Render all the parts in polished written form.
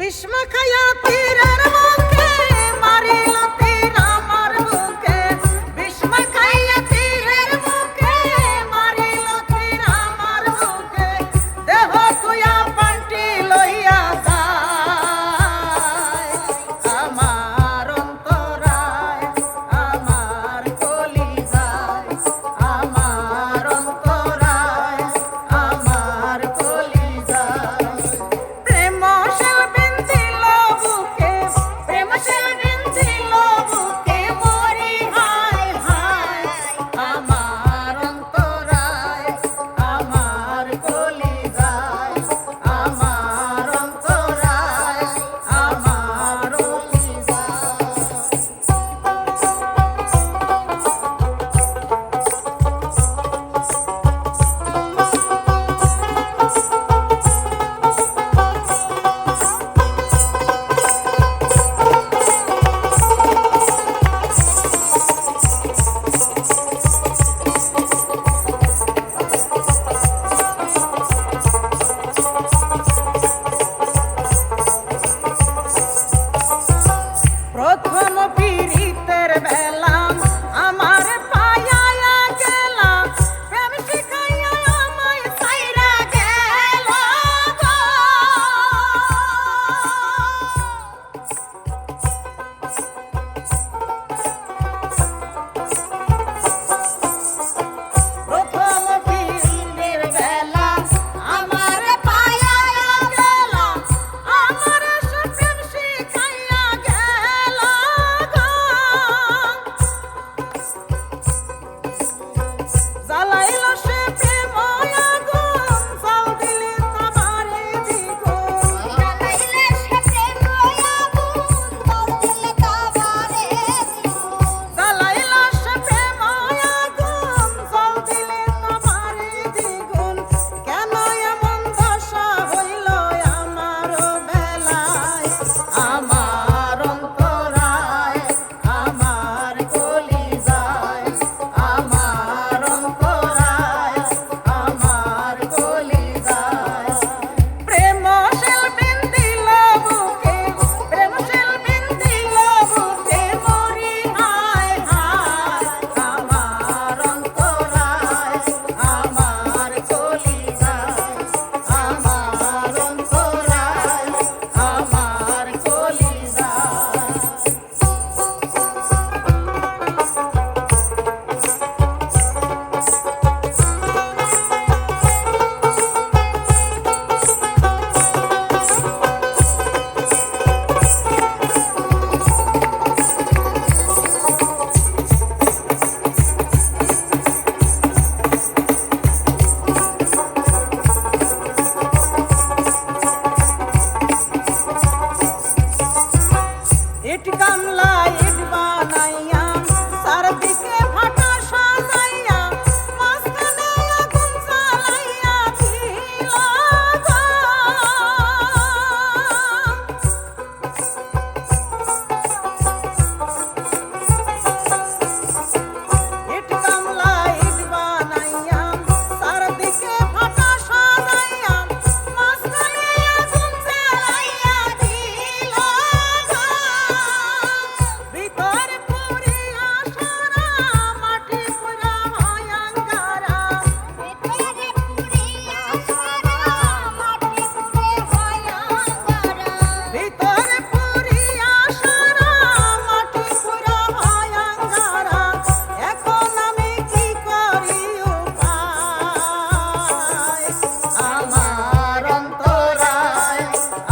বিস্ম খায়া তীরের মুখে মারিল তীর আমার বুকে বিস্ম খায়া তীরের মুখে মারিল তীর আমার বুকে দেহ তুয়া পান্টি লইয়া যায় আমার অন্তরায় আমার কলিজায় আমার অন্তরায় আমার কলিজায় প্রেম শিল্পীন দিল বুকে প্রেম শিল্পীন দিল বুকে মরি হায় হায় আমার অন্তরায় আমার কলিজায় আমার অন্তরায় আমার প্রথম পীড়িতের বেলা আমার পায়া গেলা প্রেম শিখাইয়া আমায় ছাইরা গেল গো। প্রথম পীড়িতের বেলা আমার পায়া গেলা আমার প্রেম শিখাইয়া গেল গো। জ্বালাইল সে প্রেম আগুন জাল দিলে তাবারে দ্বিগুণ জ্বালাইলে সে প্রেম আগুন জাল দিলে তাবারে দ্বিগুণ জ্বালাইল সে প্রেম আগুন জাল দিলে তাবারে দ্বিগুণ কেন এমন দশা হইল আমার বেলায় আমার অন্তরায় আমার কলিজায় আমার অন্তরায় আমার কলিজায় প্রেম শিল্পীন দিল বুকে প্রেম শিল্পীন দিল বুকে মরি হায় হায় আমার অন্তরায় আমার কলিজায় আমার অন্তরায় আমার কলিজায় ইট গামলা ইট বানাইয়া চারদিকে ফাটা সাজাইয়া মাঝখানে আগুন জ্বালাইয়া দিল গো। ইট গামলা ইট বানাইয়া চারদিকে ফাটা সাজাইয়া মাঝখানে আগুন জ্বালাইয়া দিল গো। ভিতরে পুরিয়া সারা মাটি পুরা হয় আঙ্গারা ভিতরে পুরিয়া সারা মাটি পুরে হয় আঙ্গারা ভিতরে পুরিয়া সারা মাটি পুরা হয় আঙ্গারা এখন আমি কি করি উপায় আমার অন্তরায়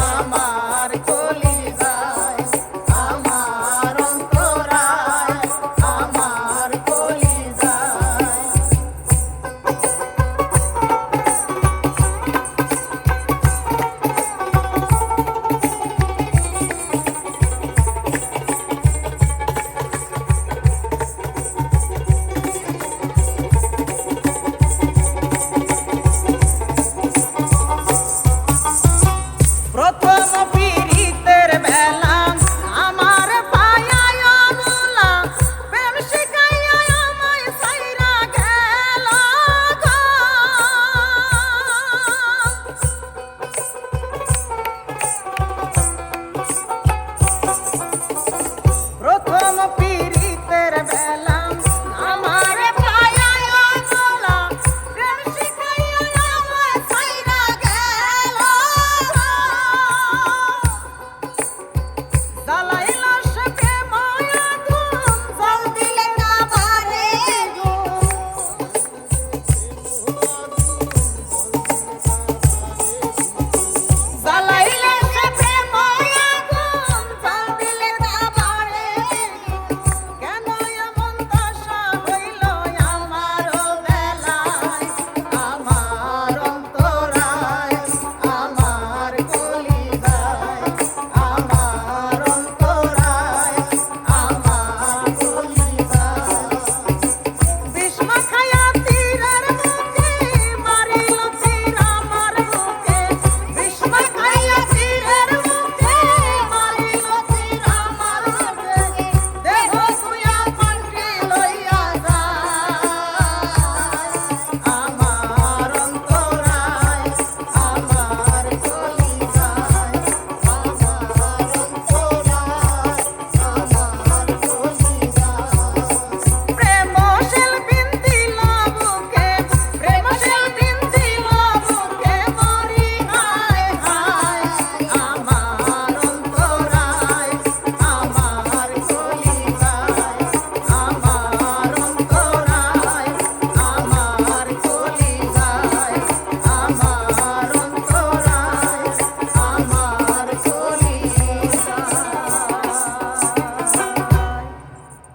আমার কলিজায় আমার অন্তরায় আমার কলিজায় প্রথম পীড়িতের বেলা